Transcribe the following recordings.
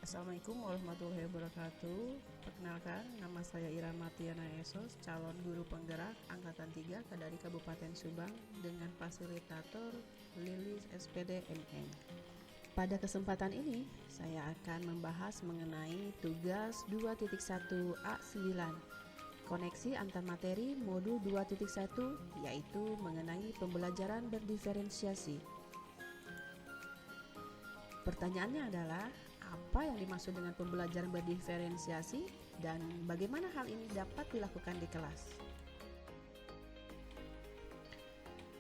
Assalamualaikum warahmatullahi wabarakatuh. Perkenalkan, nama saya Ira Martiana Esos, calon guru penggerak Angkatan 3 dari Kabupaten Subang dengan fasilitator Lilis SPD MN. Pada kesempatan ini, saya akan membahas mengenai tugas 2.1A9, koneksi antar materi modul 2.1, yaitu mengenai pembelajaran berdiferensiasi. Pertanyaannya adalah, apa yang dimaksud dengan pembelajaran berdiferensiasi dan bagaimana hal ini dapat dilakukan di kelas?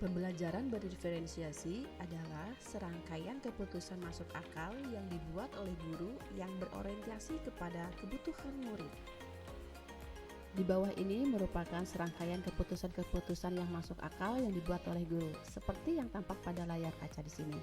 Pembelajaran berdiferensiasi adalah serangkaian keputusan masuk akal yang dibuat oleh guru yang berorientasi kepada kebutuhan murid. Di bawah ini merupakan serangkaian keputusan-keputusan yang masuk akal yang dibuat oleh guru, seperti yang tampak pada layar kaca di sini.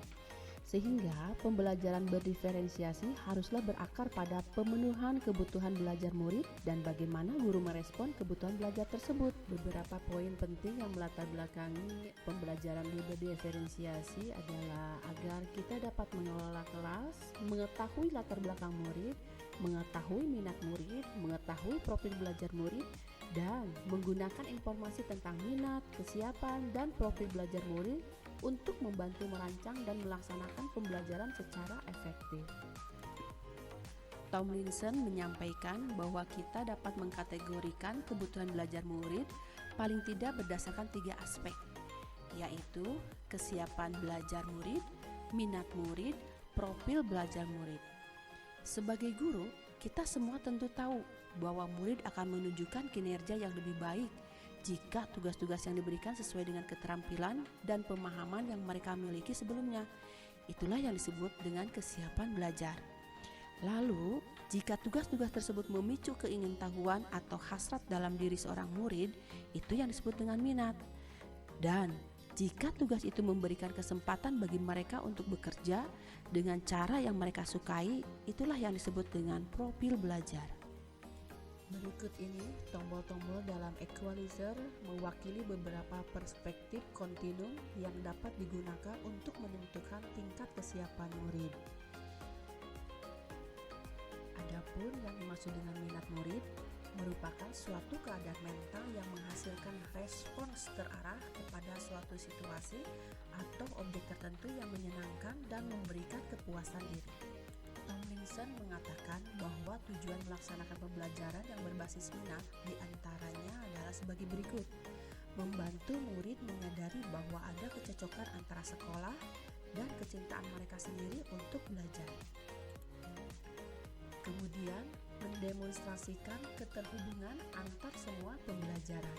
Sehingga pembelajaran berdiferensiasi haruslah berakar pada pemenuhan kebutuhan belajar murid dan bagaimana guru merespon kebutuhan belajar tersebut. Beberapa poin penting yang melatar belakangi pembelajaran berdiferensiasi adalah agar kita dapat mengelola kelas, mengetahui latar belakang murid, mengetahui minat murid, mengetahui profil belajar murid, dan menggunakan informasi tentang minat, kesiapan, dan profil belajar murid untuk membantu merancang dan melaksanakan pembelajaran secara efektif. Tomlinson menyampaikan bahwa kita dapat mengkategorikan kebutuhan belajar murid paling tidak berdasarkan 3 aspek, yaitu kesiapan belajar murid, minat murid, profil belajar murid. Sebagai guru, kita semua tentu tahu bahwa murid akan menunjukkan kinerja yang lebih baik jika tugas-tugas yang diberikan sesuai dengan keterampilan dan pemahaman yang mereka miliki sebelumnya. Itulah yang disebut dengan kesiapan belajar. Lalu, jika tugas-tugas tersebut memicu keingintahuan atau hasrat dalam diri seorang murid, itu yang disebut dengan minat. Dan jika tugas itu memberikan kesempatan bagi mereka untuk bekerja dengan cara yang mereka sukai, itulah yang disebut dengan profil belajar. Berikut ini tombol-tombol dalam equalizer mewakili beberapa perspektif kontinum yang dapat digunakan untuk menentukan tingkat kesiapan murid. Adapun yang dimaksud dengan minat murid merupakan suatu keadaan mental yang menghasilkan respons terarah kepada suatu situasi atau objek tertentu yang menyenangkan dan memberikan kepuasan diri. Tomlinson mengatakan bahwa tujuan melaksanakan pembelajaran yang berbasis minat diantaranya adalah sebagai berikut: membantu murid menyadari bahwa ada kecocokan antara sekolah dan kecintaan mereka sendiri untuk belajar. Kemudian, mendemonstrasikan keterhubungan antar semua pembelajaran.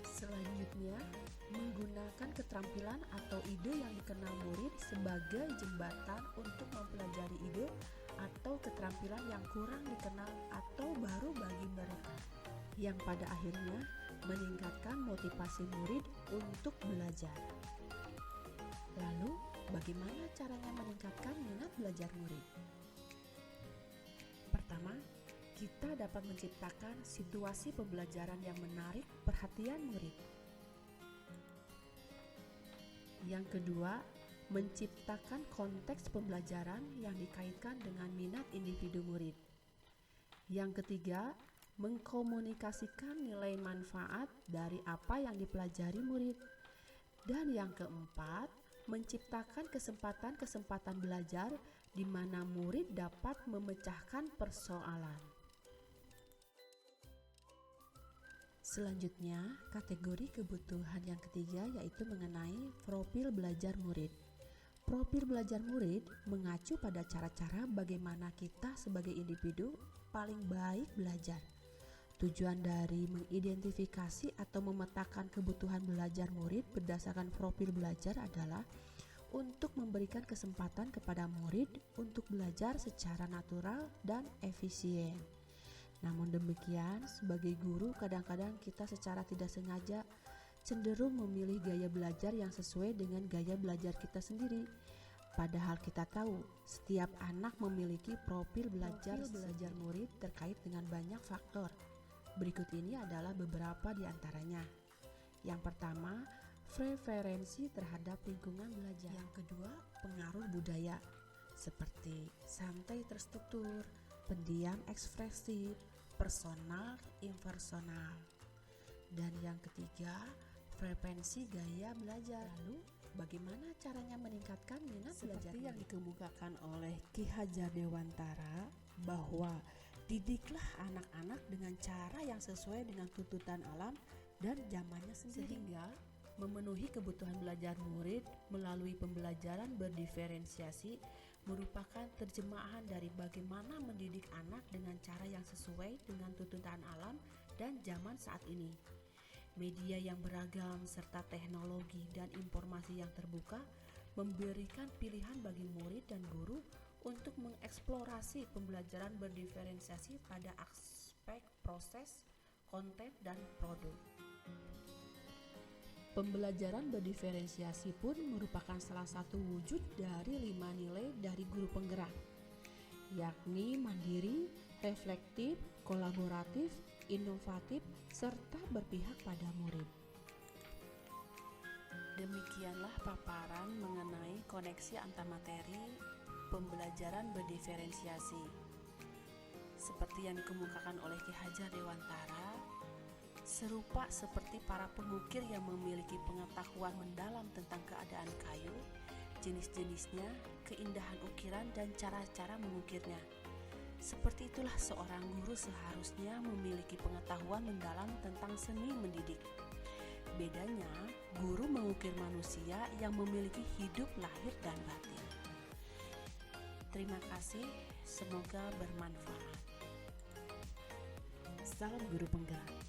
Selanjutnya, menggunakan keterampilan atau ide yang dikenal murid sebagai jembatan untuk mempelajari ide atau keterampilan yang kurang dikenal atau baru bagi mereka, yang pada akhirnya meningkatkan motivasi murid untuk belajar. Lalu, bagaimana caranya meningkatkan minat belajar murid? Pertama, kita dapat menciptakan situasi pembelajaran yang menarik perhatian murid. Yang kedua, menciptakan konteks pembelajaran yang dikaitkan dengan minat individu murid. Yang ketiga, mengkomunikasikan nilai manfaat dari apa yang dipelajari murid. Dan yang keempat, menciptakan kesempatan-kesempatan belajar di mana murid dapat memecahkan persoalan. Selanjutnya, kategori kebutuhan yang ketiga yaitu mengenai profil belajar murid. Profil belajar murid mengacu pada cara-cara bagaimana kita sebagai individu paling baik belajar. Tujuan dari mengidentifikasi atau memetakan kebutuhan belajar murid berdasarkan profil belajar adalah untuk memberikan kesempatan kepada murid untuk belajar secara natural dan efisien. Namun demikian, sebagai guru kadang-kadang kita secara tidak sengaja cenderung memilih gaya belajar yang sesuai dengan gaya belajar kita sendiri. Padahal kita tahu, setiap anak memiliki profil belajar murid terkait dengan banyak faktor. Berikut ini adalah beberapa di antaranya. Yang pertama, preferensi terhadap lingkungan belajar. Yang kedua, pengaruh budaya. seperti santai terstruktur, pendiam ekspresif, personal impersonal. Dan yang ketiga, frekuensi gaya belajar. Lalu, bagaimana caranya meningkatkan minat belajar? Seperti yang dikemukakan oleh Ki Hajar Dewantara, bahwa didiklah anak-anak dengan cara yang sesuai dengan tuntutan alam dan zamannya sendiri, sehingga memenuhi kebutuhan belajar murid melalui pembelajaran berdiferensiasi merupakan terjemahan dari bagaimana mendidik anak dengan cara yang sesuai dengan tuntutan alam dan zaman saat ini. Media yang beragam serta teknologi dan informasi yang terbuka memberikan pilihan bagi murid dan guru untuk mengeksplorasi pembelajaran berdiferensiasi pada aspek proses, konten, dan produk. Pembelajaran berdiferensiasi pun merupakan salah satu wujud dari 5 nilai dari guru penggerak, yakni mandiri, reflektif, kolaboratif, inovatif, serta berpihak pada murid. Demikianlah paparan mengenai koneksi antar materi pembelajaran berdiferensiasi. Seperti yang dikemukakan oleh Ki Hajar Dewantara, serupa seperti para pengukir yang memiliki pengetahuan mendalam tentang keadaan kayu, jenis-jenisnya, keindahan ukiran, dan cara-cara mengukirnya. Seperti itulah seorang guru seharusnya memiliki pengetahuan mendalam tentang seni mendidik. Bedanya, guru mengukir manusia yang memiliki hidup lahir dan batin. Terima kasih, semoga bermanfaat. Salam guru penggerak.